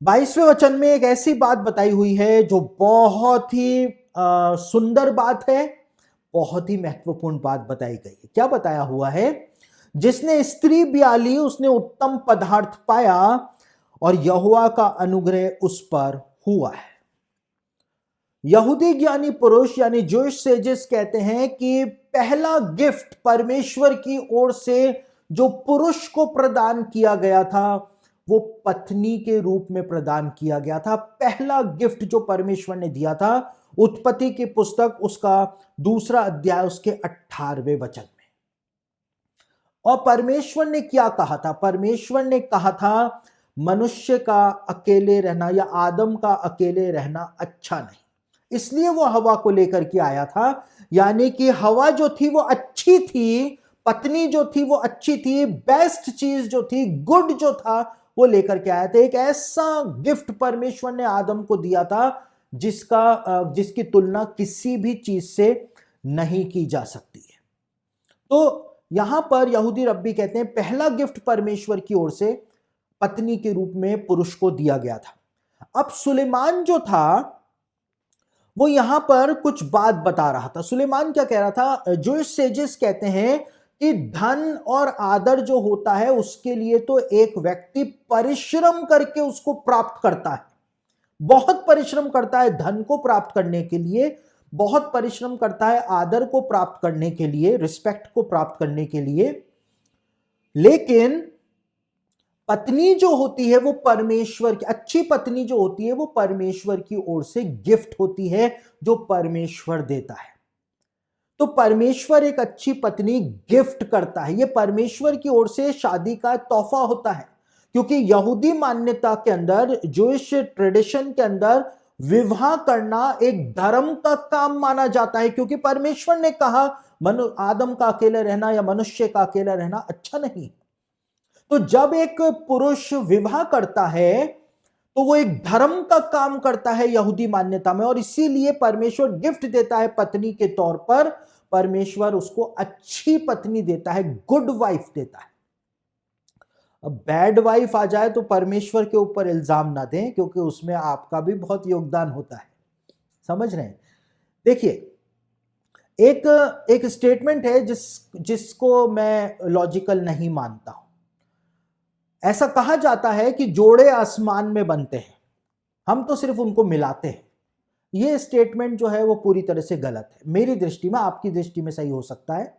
22वें वचन में एक ऐसी बात बताई हुई है जो बहुत ही सुंदर बात है, बहुत ही महत्वपूर्ण बात बताई गई है। क्या बताया हुआ है? जिसने स्त्री ब्याली उसने उत्तम पदार्थ पाया और यहोवा का अनुग्रह उस पर हुआ है। यहूदी ज्ञानी पुरुष यानी जूइश सेजेस कहते हैं कि पहला गिफ्ट परमेश्वर की ओर से जो पुरुष को प्रदान किया गया था वो पत्नी के रूप में प्रदान किया गया था। पहला गिफ्ट जो परमेश्वर ने दिया था, उत्पत्ति की पुस्तक उसका 2 अध्याय उसके 18वें वचन में। और परमेश्वर ने क्या कहा था? परमेश्वर ने कहा था मनुष्य का अकेले रहना या आदम का अकेले रहना अच्छा नहीं, इसलिए वो हवा को लेकर के आया था। यानी कि हवा जो थी वो अच्छी थी, पत्नी जो थी वो अच्छी थी, बेस्ट चीज जो थी, गुड जो था वो लेकर के आया था। एक ऐसा गिफ्ट परमेश्वर ने आदम को दिया था जिसकी तुलना किसी भी चीज से नहीं की जा सकती है। तो यहां पर यहूदी रब्बी कहते हैं पहला गिफ्ट परमेश्वर की ओर से पत्नी के रूप में पुरुष को दिया गया था। अब सुलेमान जो था वो यहां पर कुछ बात बता रहा था। सुलेमान क्या कह रहा था? जूइश सेजेस कहते हैं कि धन और आदर जो होता है उसके लिए तो एक व्यक्ति परिश्रम करके उसको प्राप्त करता है, बहुत परिश्रम करता है धन को प्राप्त करने के लिए, बहुत परिश्रम करता है आदर को प्राप्त करने के लिए, रिस्पेक्ट को प्राप्त करने के लिए। लेकिन पत्नी जो होती है वो परमेश्वर की, अच्छी पत्नी जो होती है वो परमेश्वर की ओर से गिफ्ट होती है जो परमेश्वर देता है। तो परमेश्वर एक अच्छी पत्नी गिफ्ट करता है, ये परमेश्वर की ओर से शादी का तोहफा होता है। क्योंकि यहूदी मान्यता के अंदर, जूइश ट्रेडिशन के अंदर विवाह करना एक धर्म का काम माना जाता है, क्योंकि परमेश्वर ने कहा आदम का अकेले रहना या मनुष्य का अकेला रहना अच्छा नहीं। तो जब एक पुरुष विवाह करता है तो वो एक धर्म का काम करता है यहूदी मान्यता में, और इसीलिए परमेश्वर गिफ्ट देता है पत्नी के तौर पर। परमेश्वर उसको अच्छी पत्नी देता है, गुड वाइफ देता है। अब बैड वाइफ आ जाए तो परमेश्वर के ऊपर इल्जाम ना दें, क्योंकि उसमें आपका भी बहुत योगदान होता है। समझ रहे हैं? देखिए, एक स्टेटमेंट है जिसको मैं लॉजिकल नहीं मानता हूं। ऐसा कहा जाता है कि जोड़े आसमान में बनते हैं, हम तो सिर्फ उनको मिलाते हैं। यह स्टेटमेंट जो है वो पूरी तरह से गलत है मेरी दृष्टि में, आपकी दृष्टि में सही हो सकता है,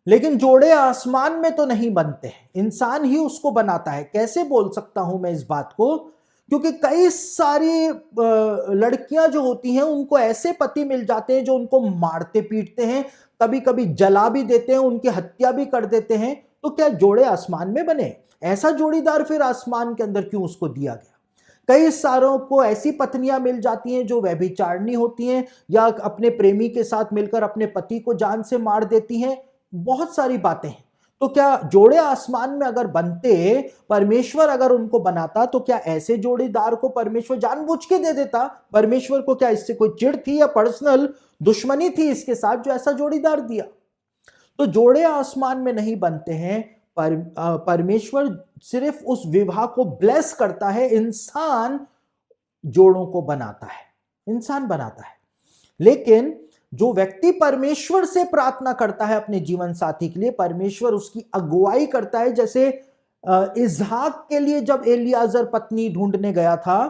लेकिन जोड़े आसमान में तो नहीं बनते हैं, इंसान ही उसको बनाता है। कैसे बोल सकता हूं मैं इस बात को? क्योंकि कई सारी लड़कियां जो होती हैं उनको ऐसे पति मिल जाते हैं जो उनको मारते पीटते हैं, कभी कभी जला भी देते हैं, उनकी हत्या भी कर देते हैं। तो क्या जोड़े आसमान में बने? ऐसा जोड़ीदार फिर आसमान के अंदर क्यों उसको दिया गया? कई सारों को ऐसी पत्नियां मिल जाती हैं जो व्यभिचारिणी होती हैं या अपने प्रेमी के साथ मिलकर अपने पति को जान से मार देती हैं। बहुत सारी बातें हैं। तो क्या जोड़े आसमान में अगर बनते, परमेश्वर अगर उनको बनाता, तो क्या ऐसे जोड़ीदार को परमेश्वर जानबूझ के दे देता? परमेश्वर को क्या इससे कोई चिढ़ थी या पर्सनल दुश्मनी थी इसके साथ जो ऐसा जोड़ीदार दिया? तो जोड़े आसमान में नहीं बनते हैं। परमेश्वर सिर्फ उस विवाह को ब्लेस करता है, इंसान जोड़ों को बनाता है, इंसान बनाता है। लेकिन जो व्यक्ति परमेश्वर से प्रार्थना करता है अपने जीवन साथी के लिए, परमेश्वर उसकी अगुवाई करता है। जैसे इसहाक के लिए जब एलियाजर पत्नी ढूंढने गया था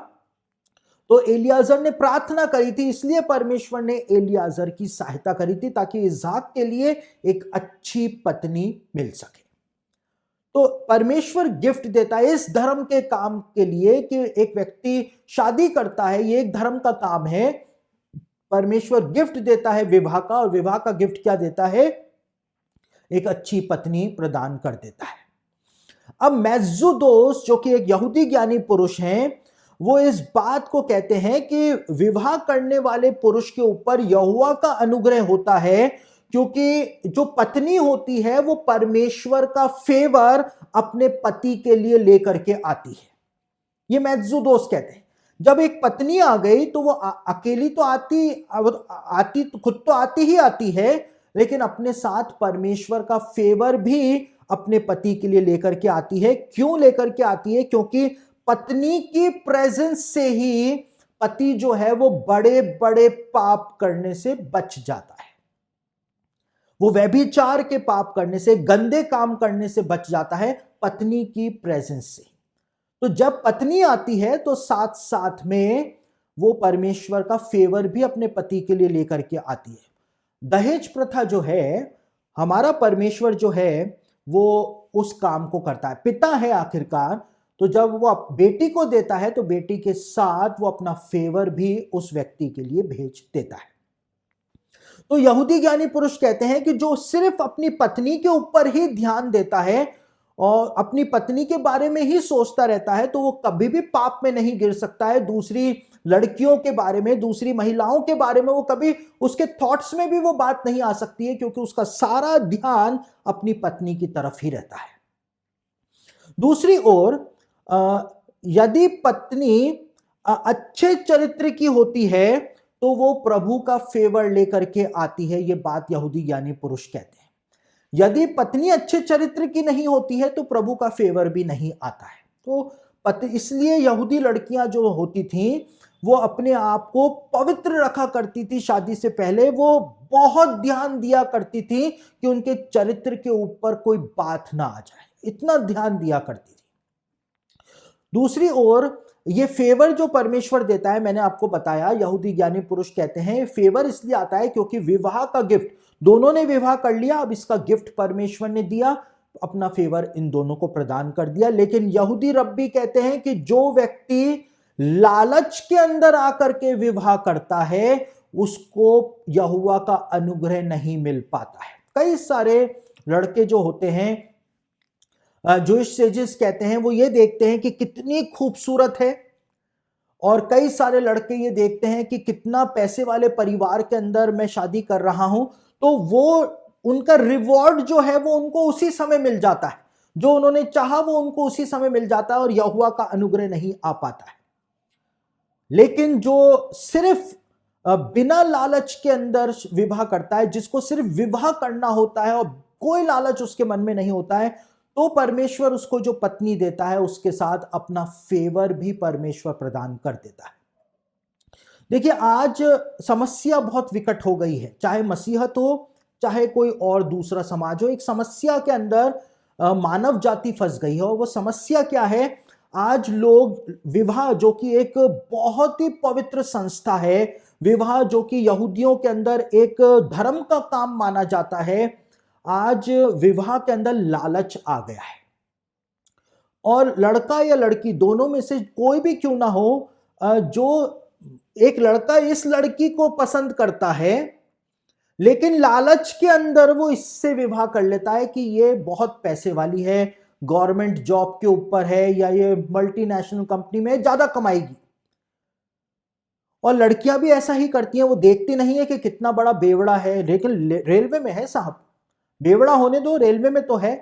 तो एलियाजर ने प्रार्थना करी थी, इसलिए परमेश्वर ने एलियाजर की सहायता करी थी ताकि इसहाक के लिए एक अच्छी पत्नी मिल सके। तो परमेश्वर गिफ्ट देता है इस धर्म के काम के लिए कि एक व्यक्ति शादी करता है, ये एक धर्म का काम है। परमेश्वर गिफ्ट देता है विवाह का, और विवाह का गिफ्ट क्या देता है? एक अच्छी पत्नी प्रदान कर देता है। अब मेस्सुदोस जो कि एक यहूदी ज्ञानी पुरुष हैं, वो इस बात को कहते हैं कि विवाह करने वाले पुरुष के ऊपर यहोवा का अनुग्रह होता है, क्योंकि जो पत्नी होती है वो परमेश्वर का फेवर अपने पति के लिए लेकर के आती है। ये मेस्सुदोस कहते हैं जब एक पत्नी आ गई तो वो अकेली तो आती खुद तो आती ही आती है, लेकिन अपने साथ परमेश्वर का फेवर भी अपने पति के लिए लेकर के आती है। क्यों लेकर के आती है? क्योंकि पत्नी की प्रेजेंस से ही पति जो है वो बड़े बड़े पाप करने से बच जाता है, वो व्यभिचार के पाप करने से, गंदे काम करने से बच जाता है पत्नी की प्रेजेंस से। तो जब पत्नी आती है तो साथ साथ में वो परमेश्वर का फेवर भी अपने पति के लिए लेकर के आती है। दहेज प्रथा जो है, हमारा परमेश्वर जो है वो उस काम को करता है, पिता है आखिरकार। तो जब वो बेटी को देता है तो बेटी के साथ वो अपना फेवर भी उस व्यक्ति के लिए भेज देता है। तो यहूदी ज्ञानी पुरुष कहते हैं कि जो सिर्फ अपनी पत्नी के ऊपर ही ध्यान देता है और अपनी पत्नी के बारे में ही सोचता रहता है, तो वो कभी भी पाप में नहीं गिर सकता है। दूसरी लड़कियों के बारे में, दूसरी महिलाओं के बारे में वो कभी, उसके थॉट्स में भी वो बात नहीं आ सकती है, क्योंकि उसका सारा ध्यान अपनी पत्नी की तरफ ही रहता है। दूसरी ओर यदि पत्नी अच्छे चरित्र की होती है तो वो प्रभु का फेवर लेकर के आती है, ये बात यहूदी ज्ञानी पुरुष कहते हैं। यदि पत्नी अच्छे चरित्र की नहीं होती है तो प्रभु का फेवर भी नहीं आता है। तो इसलिए यहूदी लड़कियां जो होती थीं वो अपने आप को पवित्र रखा करती थी। शादी से पहले वो बहुत ध्यान दिया करती थी कि उनके चरित्र के ऊपर कोई बात ना आ जाए, इतना ध्यान दिया करती थी। दूसरी ओर ये फेवर जो परमेश्वर देता है, मैंने आपको बताया, यहूदी ज्ञानी पुरुष कहते हैं फेवर इसलिए आता है क्योंकि विवाह का गिफ्ट, दोनों ने विवाह कर लिया, अब इसका गिफ्ट परमेश्वर ने दिया, अपना फेवर इन दोनों को प्रदान कर दिया। लेकिन यहूदी रब्बी कहते हैं कि जो व्यक्ति लालच के अंदर आकर के विवाह करता है उसको यहोवा का अनुग्रह नहीं मिल पाता है। कई सारे लड़के जो होते हैं, जूइश सेजेस कहते हैं, वो ये देखते हैं कि कितनी खूबसूरत है, और कई सारे लड़के ये देखते हैं कि कितना पैसे वाले परिवार के अंदर मैं शादी कर रहा हूं, तो वो उनका रिवॉर्ड जो है वो उनको उसी समय मिल जाता है, जो उन्होंने चाहा वो उनको उसी समय मिल जाता है, और यहोवा का अनुग्रह नहीं आ पाता है। लेकिन जो सिर्फ बिना लालच के अंदर विवाह करता है, जिसको सिर्फ विवाह करना होता है और कोई लालच उसके मन में नहीं होता है, तो परमेश्वर उसको जो पत्नी देता है उसके साथ अपना फेवर भी परमेश्वर प्रदान कर देता है। देखिए, आज समस्या बहुत विकट हो गई है, चाहे मसीहत हो चाहे कोई और दूसरा समाज हो, एक समस्या के अंदर मानव जाति फंस गई है। और वो समस्या क्या है? आज लोग विवाह, जो कि एक बहुत ही पवित्र संस्था है, विवाह जो कि यहूदियों के अंदर एक धर्म का काम माना जाता है, आज विवाह के अंदर लालच आ गया है। और लड़का या लड़की दोनों में से कोई भी क्यों ना हो, जो एक लड़का इस लड़की को पसंद करता है, लेकिन लालच के अंदर वो इससे विवाह कर लेता है कि ये बहुत पैसे वाली है, गवर्नमेंट जॉब के ऊपर है, या ये मल्टीनेशनल कंपनी में ज्यादा कमाएगी। और लड़कियां भी ऐसा ही करती हैं, वो देखती नहीं है कि कितना बड़ा बेवड़ा है, लेकिन रेलवे में है साहब, बेवड़ा होने दो, रेलवे में तो है।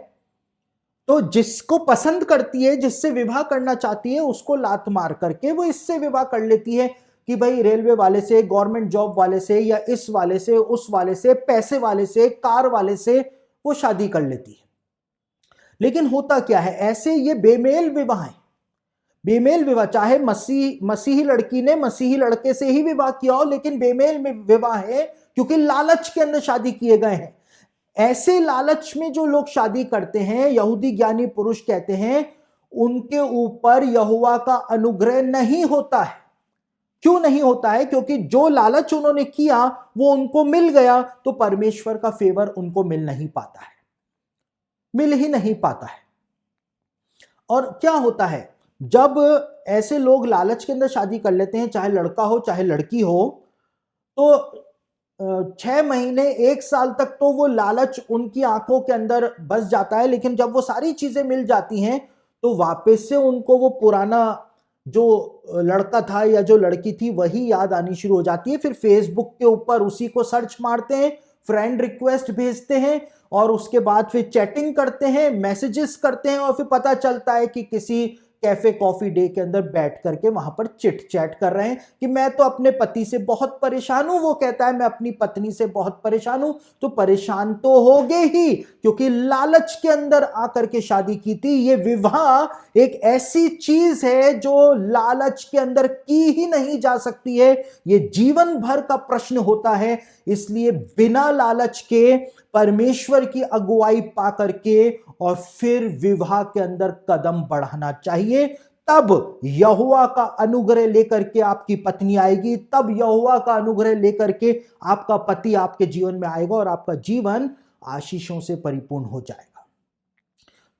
तो जिसको पसंद करती है, जिससे विवाह करना चाहती है, उसको लात मार करके वो इससे विवाह कर लेती है कि भाई रेलवे वाले से, गवर्नमेंट जॉब वाले से, या इस वाले से, उस वाले से, पैसे वाले से, कार वाले से वो शादी कर लेती है। लेकिन होता क्या है, ऐसे ये बेमेल विवाह है। बेमेल विवाह, चाहे मसीही लड़की ने मसीही लड़के से ही विवाह किया हो, लेकिन बेमेल में विवाह है क्योंकि लालच के अंदर शादी किए गए हैं। ऐसे लालच में जो लोग शादी करते हैं, यहूदी ज्ञानी पुरुष कहते हैं, उनके ऊपर यहोवा का अनुग्रह नहीं होता है। क्यों नहीं होता है? क्योंकि जो लालच उन्होंने किया वो उनको मिल गया, तो परमेश्वर का फेवर उनको मिल नहीं पाता है, मिल ही नहीं पाता है। और क्या होता है, जब ऐसे लोग लालच के अंदर शादी कर लेते हैं, चाहे लड़का हो चाहे लड़की हो, तो 6 महीने 1 साल तक तो वो लालच उनकी आंखों के अंदर बस जाता है, लेकिन जब वो सारी चीजें मिल जाती हैं तो वापस से उनको वो पुराना जो लड़का था या जो लड़की थी वही याद आनी शुरू हो जाती है। फिर फेसबुक के ऊपर उसी को सर्च मारते हैं, फ्रेंड रिक्वेस्ट भेजते हैं, और उसके बाद फिर चैटिंग करते हैं, मैसेजेस करते हैं, और फिर पता चलता है कि किसी कैफे कॉफी डे के अंदर बैठ करके वहां पर चिट चैट कर रहे हैं कि मैं तो अपने पति से बहुत परेशान हूं। वो कहता है मैं अपनी पत्नी से बहुत परेशान हूं। तो परेशान तो होगे ही, क्योंकि लालच के अंदर आकर के शादी की थी। ये विवाह एक ऐसी चीज है जो लालच के अंदर की ही नहीं जा सकती है। ये जीवन भर का प्रश्न होता है। इसलिए बिना लालच के परमेश्वर की अगुवाई पा करके और फिर विवाह के अंदर कदम बढ़ाना चाहिए। तब यहोवा का अनुग्रह लेकर के आपकी पत्नी आएगी, तब यहोवा का अनुग्रह लेकर के आपका पति आपके जीवन में आएगा और आपका जीवन आशीषों से परिपूर्ण हो जाएगा।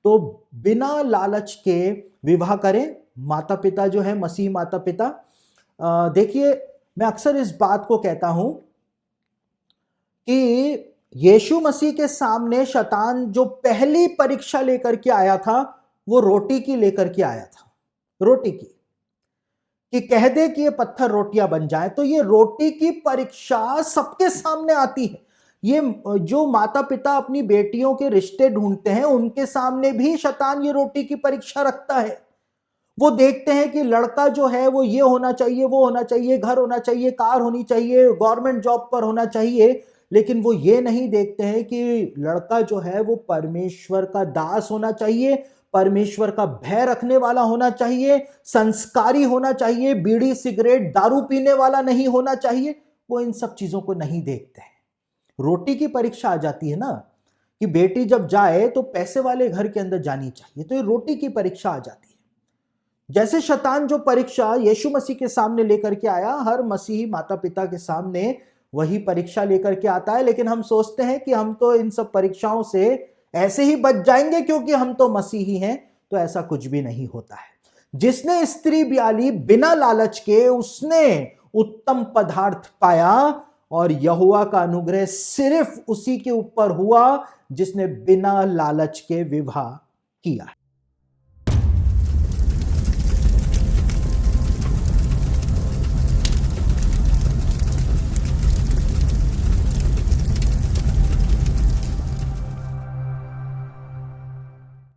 तो बिना लालच के विवाह करें। माता पिता जो है, मसीह माता पिता, देखिए मैं अक्सर इस बात को कहता हूं कि यीशु मसीह के सामने शैतान जो पहली परीक्षा लेकर के आया था वो रोटी की लेकर के आया था। रोटी की, कि कह दे कि ये पत्थर रोटियां बन जाए। तो ये रोटी की परीक्षा सबके सामने आती है। ये जो माता पिता अपनी बेटियों के रिश्ते ढूंढते हैं उनके सामने भी शैतान ये रोटी की परीक्षा रखता है। वो देखते हैं कि लड़का जो है वो ये होना चाहिए, वो होना चाहिए, घर होना चाहिए, कार होनी चाहिए, गवर्नमेंट जॉब पर होना चाहिए, लेकिन वो ये नहीं देखते हैं कि लड़का जो है वो परमेश्वर का दास होना चाहिए, परमेश्वर का भय रखने वाला होना चाहिए, संस्कारी होना चाहिए, बीड़ी सिगरेट दारू पीने वाला नहीं होना चाहिए। वो इन सब चीजों को नहीं देखते हैं। रोटी की परीक्षा आ जाती है ना, कि बेटी जब जाए तो पैसे वाले घर के अंदर जानी चाहिए, तो ये रोटी की परीक्षा आ जाती है। जैसे शैतान जो परीक्षा यीशु मसीह के सामने लेकर के आया, हर मसीही माता पिता के सामने वही परीक्षा लेकर के आता है। लेकिन हम सोचते हैं कि हम तो इन सब परीक्षाओं से ऐसे ही बच जाएंगे क्योंकि हम तो मसीही हैं। तो ऐसा कुछ भी नहीं होता है। जिसने स्त्री ब्याली बिना लालच के, उसने उत्तम पदार्थ पाया और यहोवा का अनुग्रह सिर्फ उसी के ऊपर हुआ जिसने बिना लालच के विवाह किया।